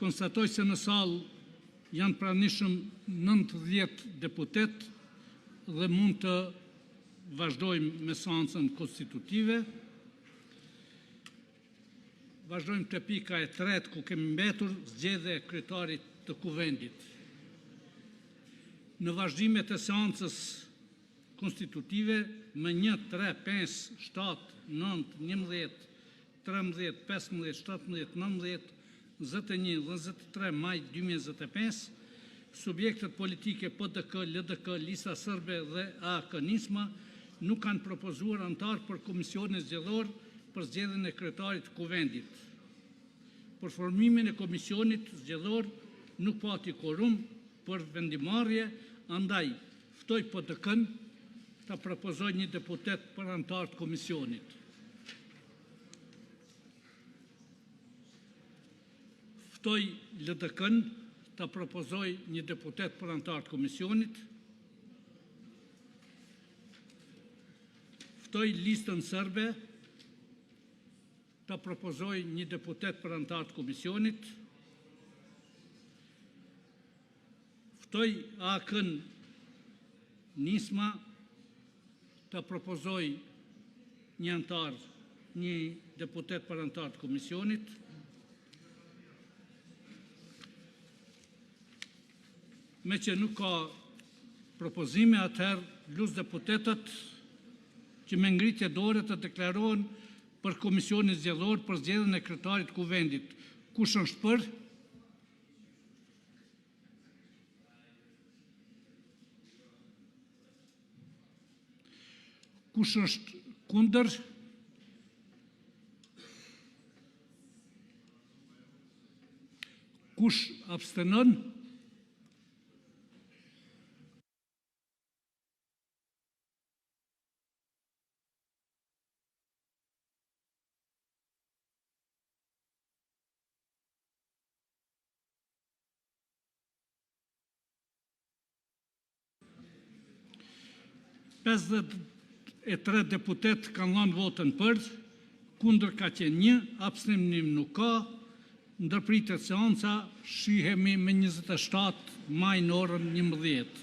Konstatoj se në salë janë pranishëm 90 deputet dhe mund të vazhdojmë me seancën konstitutive. Vazhdojmë te pika e tretë ku kemi mbetur zgjedhja e kryetarit të kuvendit. Në vazhdimet e seancës konstitutive me 1, 3, 5, 7, 9, 11, 13, 15, 17, 19, 21 dhe 23 maj 2025, subjektet politike PDK, LDK, Lista Sërbe dhe AK-Nisma nuk kanë propozuar antar për komisionin zgjedhor për zgjedhjen e kryetarit të kuvendit. Për formimin e komisionit zgjedhor nuk pati quorum për vendimarrje, andaj ftoj PDK-n ta propozoj një deputet për antar të komisionit. Ftoj LDK-n ta propozoj një deputet për antar të komisionit. Ftoj Listën Sërbe ta propozoj një deputet për antar të komisionit. Ftoj AK-n Nisma ta propozoj një deputet për antar të komisionit. Me që nuk ka propozime, atëherë lus deputetët që me ngritje dore të deklarohen për komisionin zgjedhor për zgjedhjen e kryetarit të kuvendit. Kush është për? Kush është kundër? Kush abstenon? Pesëdhjetë e 3 deputet kanë dhënë votën për, kundër ka qenë 1, abstenim nuk ka. Ndërpritet seanca, shihemi me 27 maj në orën 11.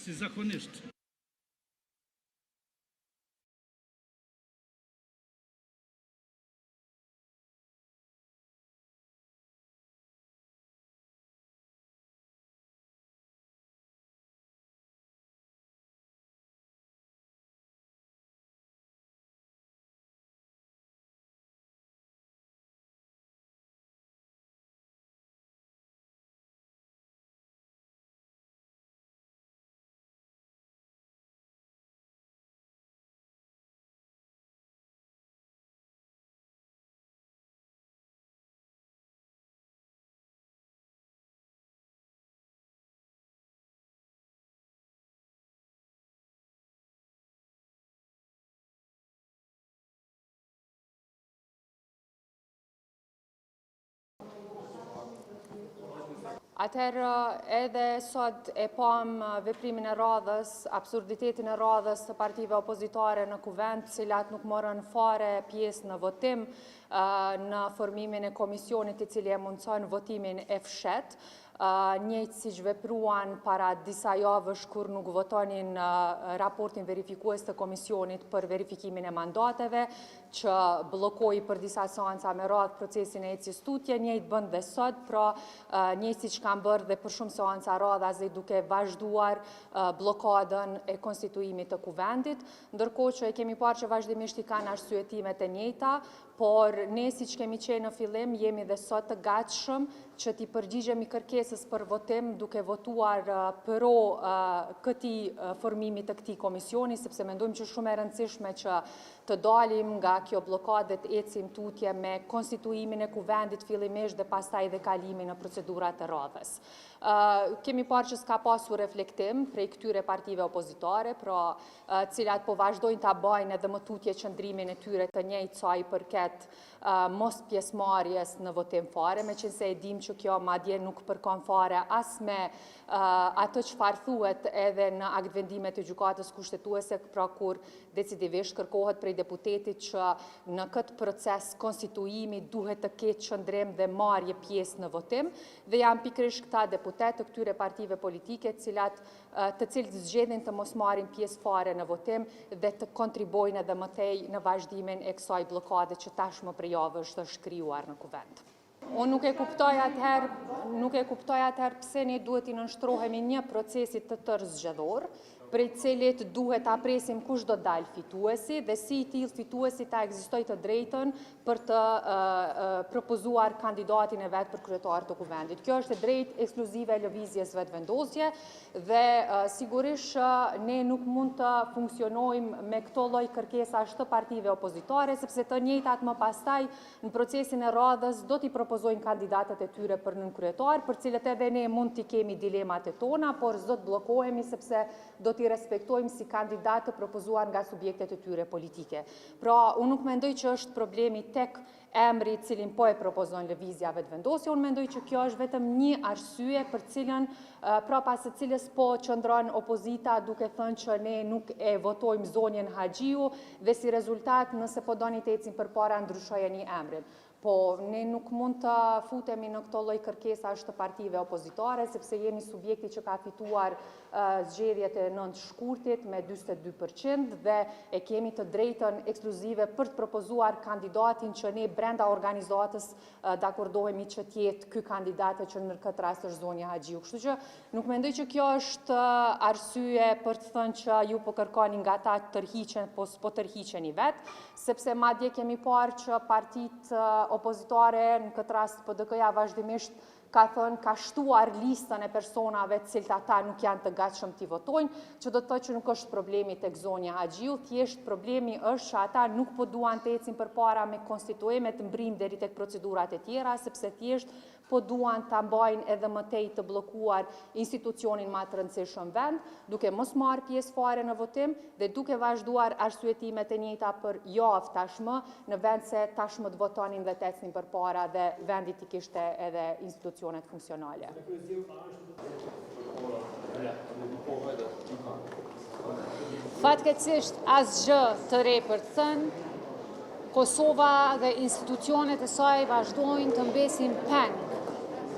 Si zakonisht. Atëherë edhe sot e pam veprimin e radhës, absurditetin e radhës të partive opozitare në kuvend, cilat nuk morën fare pjesë në votim në formimin e komisionit I cili e mundson votimin e fshetë. Njëjtë si vepruan para disa javësh kur nuk votonin raportin verifikues të komisionit për verifikimin e mandateve, që bllokoi për disa seanca me radhë procesin e ecjes tutje, njëjtë bën dhe sot, pra njëjtë siç kanë bërë dhe për shumë seanca radhazi duke vazhduar bllokadën e konstituimit të kuvendit, ndërkohë që e kemi parë që vazhdimisht I kanë arsyetimet e njëjta, por ne siç kemi qenë në fillim jemi dhe sot të gatshëm që t'i përgjigjemi kërkesës për votim duke votuar pro këtij formimit të këtij komisioni, sepse mendojmë që shumë e rëndësishme që të dalim nga kjo bllokadë dhe të ecim tutje me konstituimin e kuvendit fillimisht dhe pastaj dhe kalimin në procedurat e radhës. Kemi parë që s'ka pasur reflektim prej këtyre partive opozitare, pra cilat po vazhdojnë ta bajnë edhe më tutje qëndrimin e tyre të njëjtë sa i përket mos pjesëmarrjes në votim fare, meqense e dim që kjo madje nuk përkon fare as me atë çfarë thuhet edhe në aktvendimet e gjykatës kushtetuese, pra kur decidivisht kërkohet prej deputetit që në këtë proces konstituimi duhet të ketë qëndrim dhe marrje pjesë në votim, dhe janë pikërisht këta deputet të këtyre partive politike të cilët zgjedhin të mos marrin pjesë fare në votim dhe të kontribojnë edhe më tej në vazhdimin e kësaj bllokade që tashmë për javë është shkrijuar në kuvent. Unë nuk e kuptoj atëherë pse ne duhet i nënshtrohemi një procesi të tërë zgjedhor, prej cilit duhet ta presim kush do dalë fituesi dhe si i tillë fituesi ta ekzistoj të drejtën për të propozuar kandidatin e vet për kryetar të kuvendit. Kjo është e drejtë ekskluzive e lëvizjes vetvendosje dhe sigurisht ne nuk mund të funksionojmë me këto lloj kërkesash të partive opozitare, sepse të njëjtat më pastaj në procesin e radhës do t'i propozojnë kandidatët e tyre për nënkryetar, për cilët edhe ne mund t'i kemi dilemat e tona, por s'do të bllokohemi sepse do t'i respektojmë si kandidatë të propozuar nga subjektet e tyre politike. Pra, unë nuk mendoj që është problemi tek emri cilin po e propozon lëvizja vetvendosje, unë mendoj që kjo është vetëm një arsye për cilën, pra pas së cilës po qëndron opozita duke thënë që ne nuk e votojmë zonjën Haxhiu dhe si rezultat nëse po doni të ecim përpara ndryshojeni emrin. Po, ne nuk mund të futemi në këto lloj kërkesash të partive opozitare, sepse jemi subjekti që ka fituar zgjedhjet e 9 shkurtit me 42% dhe e kemi të drejtën ekskluzive për të propozuar kandidatin që ne brenda organizatës dakordohemi që t'jetë ky kandidat që në këtë rast është zonja Haxhiu. Kështu që nuk mendoj që kjo është arsye për të thënë që ju po kërkoni nga ta të tërhiqen, po s'po tërhiqeni vetë, sepse madje kemi parë që partitë opozitare, në këtë rast PDK-ja vazhdimisht ka thënë, ka shtuar listën e personave cilët ata nuk janë të gatshëm t'i votojnë, që do të thotë që nuk është problemi tek zonja Haxhiu, thjesht problemi është që ata nuk po duan të ecin përpara me konstituime të mbrim deri tek procedurat e tjera, sepse thjesht po duan ta mbajnë edhe më tej të bllokuar institucionin më të rëndësishëm vend, duke mos marrë pjesë fare në votim dhe duke vazhduar arsyetimet e njëjta për javë tashmë, në vend se tashmë të votonin dhe të ecnin përpara dhe vendi t'i kishte edhe institucionet funksionale. Fatkeqësisht asgjë të re për të thënë, Kosova dhe institucionet e saj vazhdojnë të mbesin peng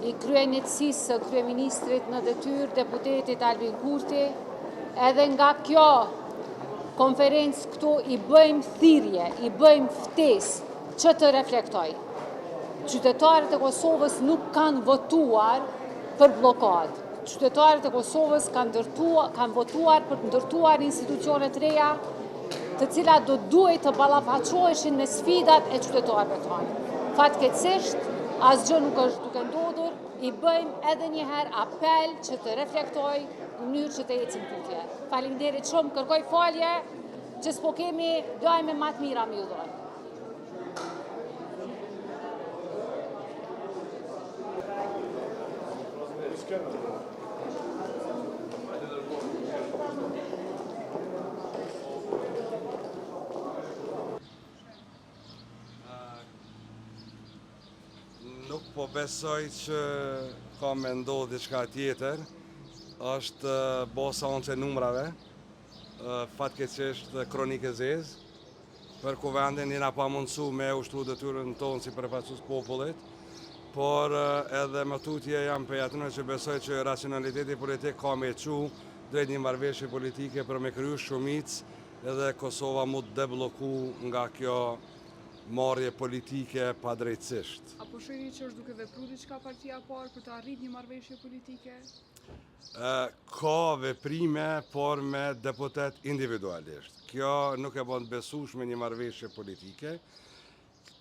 i kryenetësisë së kryeministrit në detyrë deputetit Albin Kurti, edhe nga kjo konferencë këtu i bëjmë thirrje, i bëjmë ftesë që të reflektoj. Qytetarët e Kosovës nuk kanë votuar për blokadë. Qytetarët e Kosovës kanë votuar për të ndërtuar institucione të reja, të cilat do duhet të ballafaqoheshin me sfidat e qytetarëve tonë. Fatkeqësisht, asgjë nuk është duke ndodhur, i bëjmë edhe një herë apel që të reflektoj në mënyrë që të ecim tutje. Faleminderit shumë, kërkoj falje që s'po kemi lajme më të mira me ju dhënë. Nuk po besoj që ka me ndodhë diçka tjetër, është bosa once numrave, fatkeqësisht kronike zezë, për kuvendin jena pa mundësu me ushtru detyrën tonë si përfaqësues popullit, por edhe më tutje jam prej atyre që besoj që racionaliteti politik ka me qu drejt një marrëveshje politike për me kryu shumicë edhe Kosova mu të debloku nga kjo marrje politike pa drejtësisht. Apo shojni që është duke vepru diçka partia parë për të arrit një marrëveshje politike? Ka veprime, por me deputet individualisht. Kjo nuk e bën besueshme një marrëveshje politike.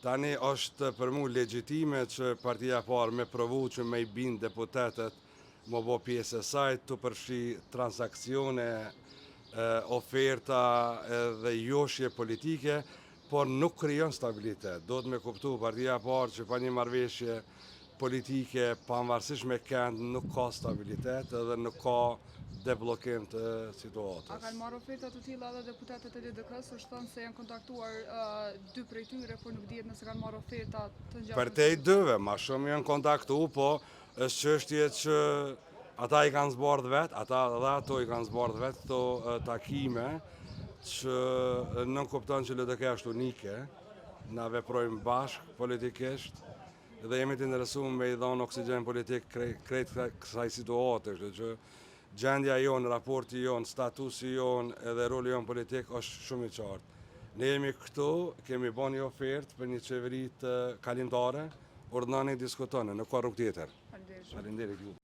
Tani është për mu legjitime që partia parë me provu që me i bind deputetet më bo pjesë e saj të përfshi transakcione, oferta dhe joshje politike, por nuk krijon stabilitet. Do të me kuptu partia parë që pa një marrëveshje politike pavarësisht me kënd nuk ka stabilitet edhe nuk ka debllokim të situatës. A kanë marrë oferta të tilla edhe deputetët e LDK-s, është thënë se janë kontaktuar 2 prej tyre, por nuk dihet nëse kanë marrë oferta të ngjashme. Për te i dyve, ma shumë janë kontaktu, po është çështje që ata i kanë zbardhë vetë, ata dhe ato i kanë zbardhë vetë këto takime që nuk kupton që LDK është unike, na veprojmë bashkë politikisht dhe jemi të interesuar me i dhënë oksigjen politik krejt kësaj situate, kështu që gjendja jonë, raporti jonë, statusi jonë edhe roli jonë politik është shumë i qartë. Ne jemi këtu, kemi bën një ofertë për një qeveri të kalimtare, urdhënoni diskutoni, nuk ka rrugë tjetër. Faleminderit ju.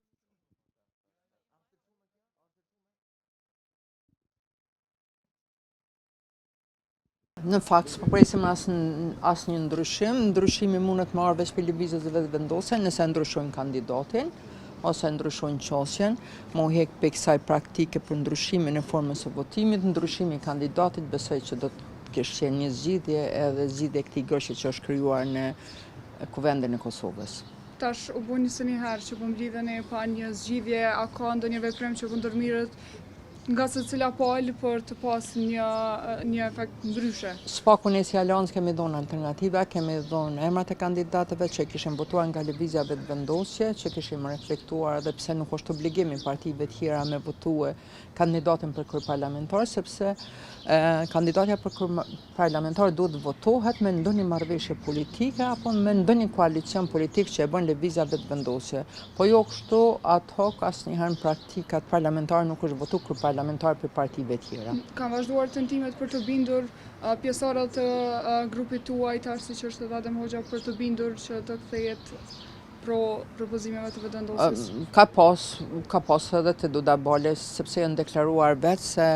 Në fakt, s'po presim asnjë ndryshim. Ndryshimi mundet të marrë veç për lëvizjes dhe vendosjen, nëse ndryshojnë kandidatin ose ndryshojnë qosjen, më u hek për kësaj praktike për ndryshimin e formës së votimit, ndryshimi i kandidatit besoj që do të kishte qenë një zgjidhje edhe zgjidhje e këtij gërshi që është krijuar në Kuvendin e Kosovës. Tash u bën një herë që po mblidhen e pa një zgjidhje, a ka ndonjë veprim që po ndërmirët nga secila palë për të pas një efekt ndryshe? Spaku ne si Aleancë kemi dhënë alternativa, kemi dhënë emrat e kandidatëve që kishin votuar nga lëvizja vetëvendosje, që kishim reflektuar edhe pse nuk është obligim i partive tjera me votue kandidatin për kryeparlamentar, sepse kandidatja për kryeparlamentar duhet votohet me ndonjë marrëveshje politike apo me ndonjë koalicion politik që e bën lëvizja vetëvendosje. Po jo kështu ad hoc, asnjëherë në praktikat parlamentare nuk është votu kryeparlamentar për partive tjera. Kanë vazhduar tentimet për të bindur pjesëtarët të grupit tuaj, tash siç është edhe Adem Hoxha, për të bindur që të kthehet pro propozimeve të vetëvendosjes? Ka pas edhe të Duda Bale, sepse janë deklaruar vetë se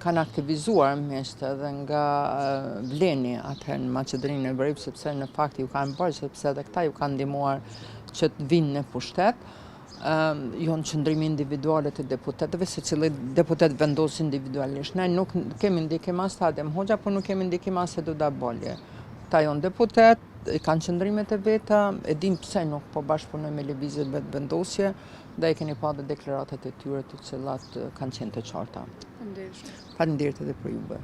kanë aktivizuar mjesht edhe nga Vleni atëherë në Maqedoninë e Veriut, sepse në fakt ju kanë bërë, sepse edhe këta ju kanë ndihmuar që të vinë në pushtet. Janë qëndrimi individuale të deputetëve, se cili deputet vendos individualisht. Ne nuk kemi ndikim as të Adem Hoxha, por nuk kemi ndikim as të Duda Bale. Ta janë deputet, kanë qëndrimet e veta, e dim pse nuk po bashkëpunojnë me lëvizjet vetëvendosje dhe e keni pa dhe deklaratat e tyre të cilat kanë qenë të qarta. Faleminderit. Faleminderit edhe për juve.